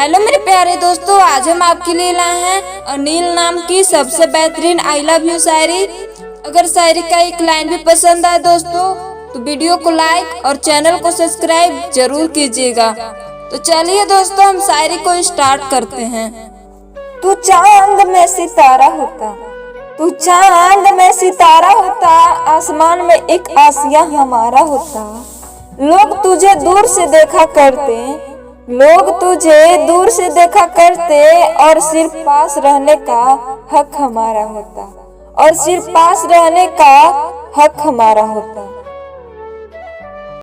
Hello मेरे प्यारे दोस्तों, आज हम आपके लिए लाए हैं अनिल नाम की सबसे बेहतरीन आई लव यू शायरी। अगर शायरी का एक लाइन भी पसंद आए दोस्तों तो वीडियो को लाइक और चैनल को सब्सक्राइब जरूर कीजिएगा। तो चलिए दोस्तों, हम शायरी को स्टार्ट करते हैं। तू चांद में सितारा होता, तू चांद में सितारा होता, आसमान में एक आसिया हमारा होता। लोग तुझे दूर से देखा करते, लोग तुझे दूर से देखा करते, और सिर्फ पास रहने का हक हमारा होता, और सिर्फ पास रहने का हक हमारा होता।